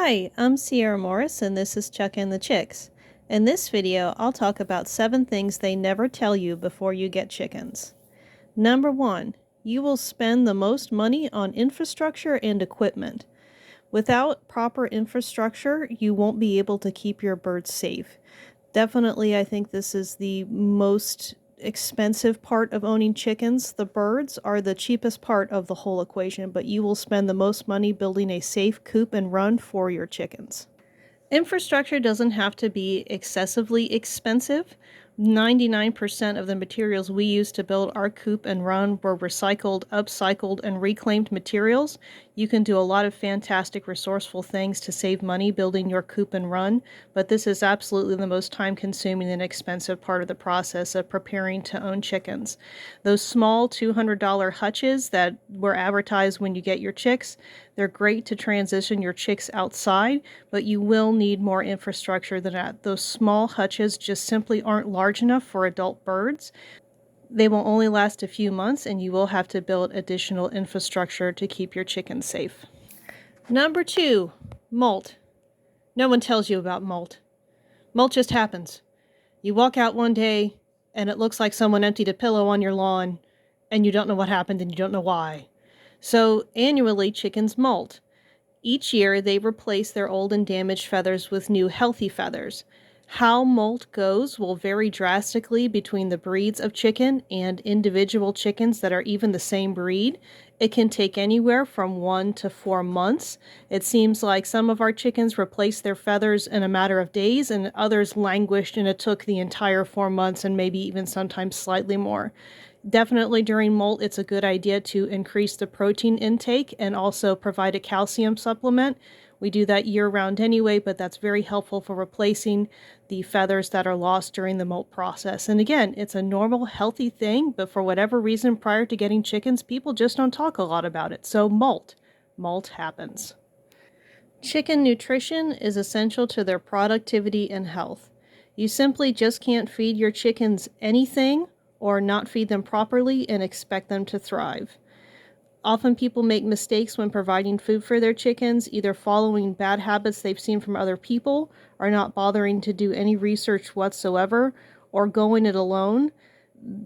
Hi, I'm Sierra Morris and this is Chuck and the Chicks. In this video, I'll talk about 7 things they never tell you before you get chickens. Number 1, you will spend the most money on infrastructure and equipment. Without proper infrastructure, you won't be able to keep your birds safe. Definitely, I think this is the most expensive part of owning chickens. The birds are the cheapest part of the whole equation, but you will spend the most money building a safe coop and run for your chickens. Infrastructure doesn't have to be excessively expensive. 99% of the materials we use to build our coop and run were recycled, upcycled, and reclaimed materials. You can do a lot of fantastic resourceful things to save money building your coop and run, but this is absolutely the most time-consuming and expensive part of the process of preparing to own chickens. Those small $200 hutches that were advertised when you get your chicks, they're great to transition your chicks outside, but you will need more infrastructure than that. Those small hutches just simply aren't large enough for adult birds. They will only last a few months, and you will have to build additional infrastructure to keep your chickens safe. Number 2, molt. No one tells you about molt. Molt just happens. You walk out one day, and it looks like someone emptied a pillow on your lawn, and you don't know what happened, and you don't know why. So annually, chickens molt. Each year, they replace their old and damaged feathers with new healthy feathers. How molt goes will vary drastically between the breeds of chicken and individual chickens that are even the same breed. It can take anywhere from 1 to 4 months. It seems like some of our chickens replaced their feathers in a matter of days, and others languished and it took the entire 4 months and maybe even sometimes slightly more. Definitely during molt, it's a good idea to increase the protein intake and also provide a calcium supplement. We do that year-round anyway, but that's very helpful for replacing the feathers that are lost during the molt process. And again, it's a normal, healthy thing, but for whatever reason, prior to getting chickens, people just don't talk a lot about it. So molt happens. Chicken nutrition is essential to their productivity and health. You simply just can't feed your chickens anything or not feed them properly and expect them to thrive. Often people make mistakes when providing food for their chickens, either following bad habits they've seen from other people, or not bothering to do any research whatsoever, or going it alone.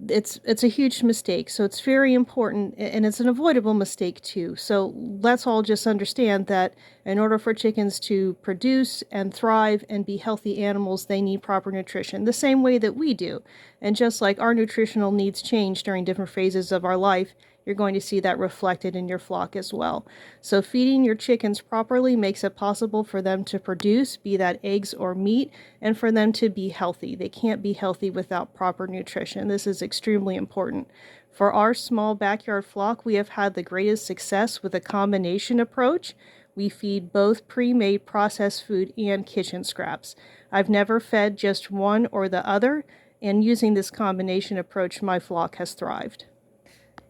It's a huge mistake, so it's very important, and it's an avoidable mistake too. So let's all just understand that in order for chickens to produce and thrive and be healthy animals, they need proper nutrition, the same way that we do. And just like our nutritional needs change during different phases of our life, you're going to see that reflected in your flock as well. So feeding your chickens properly makes it possible for them to produce, be that eggs or meat, and for them to be healthy. They can't be healthy without proper nutrition. This is extremely important. For our small backyard flock, we have had the greatest success with a combination approach. We feed both pre-made processed food and kitchen scraps. I've never fed just one or the other, and using this combination approach, my flock has thrived.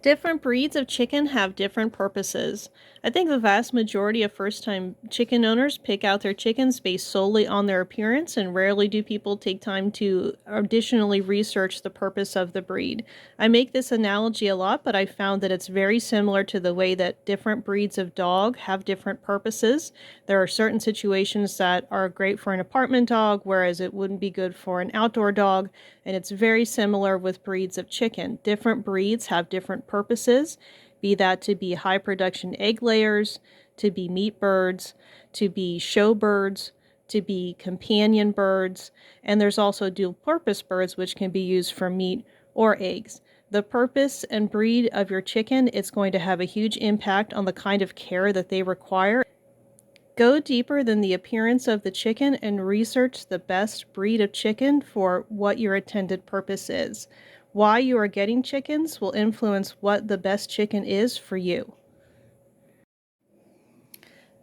Different breeds of chicken have different purposes. I think the vast majority of first-time chicken owners pick out their chickens based solely on their appearance, and rarely do people take time to additionally research the purpose of the breed. I make this analogy a lot, but I found that it's very similar to the way that different breeds of dog have different purposes. There are certain situations that are great for an apartment dog, whereas it wouldn't be good for an outdoor dog, and it's very similar with breeds of chicken. Different breeds have different purposes, be that to be high production egg layers, to be meat birds, to be show birds, to be companion birds, and there's also dual purpose birds which can be used for meat or eggs. The purpose and breed of your chicken is going to have a huge impact on the kind of care that they require. Go deeper than the appearance of the chicken and research the best breed of chicken for what your intended purpose is. Why you are getting chickens will influence what the best chicken is for you.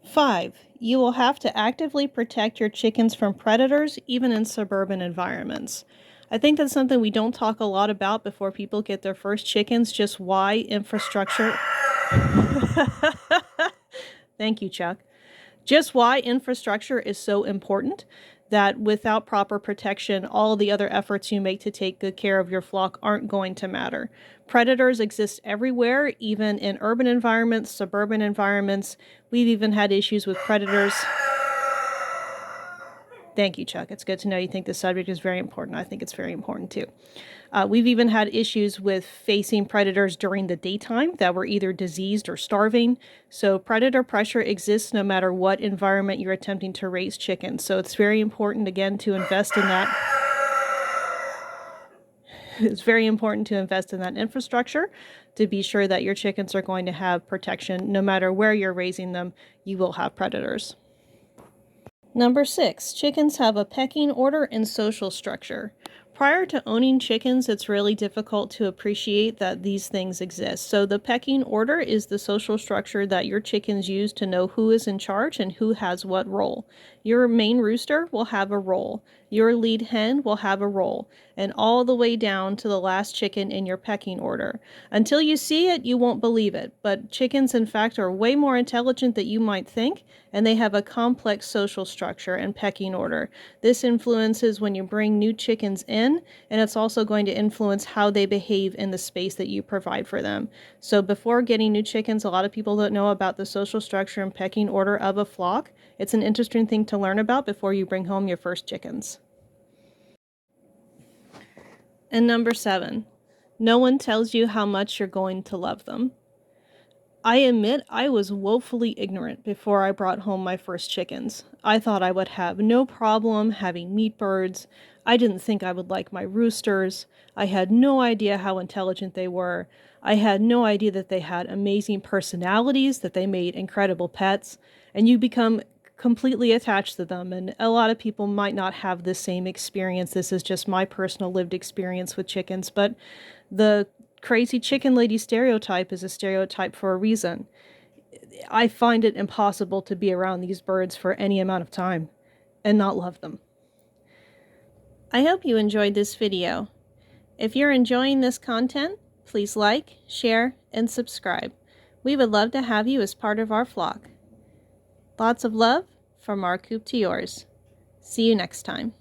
5. You will have to actively protect your chickens from predators, even in suburban environments. I think that's something we don't talk a lot about before people get their first chickens, just why infrastructure... Thank you, Chuck. Just why infrastructure is so important, that without proper protection, all the other efforts you make to take good care of your flock aren't going to matter. Predators exist everywhere, even in urban environments, suburban environments. We've even had issues with predators. Thank you, Chuck. It's good to know you think the subject is very important. I think it's very important too. We've even had issues with facing predators during the daytime that were either diseased or starving. So predator pressure exists no matter what environment you're attempting to raise chickens. So it's very important, again, to invest in that. It's very important to invest in that infrastructure to be sure that your chickens are going to have protection. No matter where you're raising them, you will have predators. Number 6, chickens have a pecking order and social structure. Prior to owning chickens, it's really difficult to appreciate that these things exist. So the pecking order is the social structure that your chickens use to know who is in charge and who has what role. Your main rooster will have a role. Your lead hen will have a role, and all the way down to the last chicken in your pecking order. Until you see it, you won't believe it, but chickens, in fact, are way more intelligent than you might think, and they have a complex social structure and pecking order. This influences when you bring new chickens in, and it's also going to influence how they behave in the space that you provide for them. So before getting new chickens, a lot of people don't know about the social structure and pecking order of a flock. It's an interesting thing to learn about before you bring home your first chickens. And number 7, no one tells you how much you're going to love them. I admit I was woefully ignorant before I brought home my first chickens. I thought I would have no problem having meat birds. I didn't think I would like my roosters. I had no idea how intelligent they were. I had no idea that they had amazing personalities, that they made incredible pets, and you become completely attached to them. And a lot of people might not have the same experience. This is just my personal lived experience with chickens, but the crazy chicken lady stereotype is a stereotype for a reason. I find it impossible to be around these birds for any amount of time and not love them. I hope you enjoyed this video. If you're enjoying this content, please like, share, and subscribe. We would love to have you as part of our flock. Lots of love from our coop to yours. See you next time.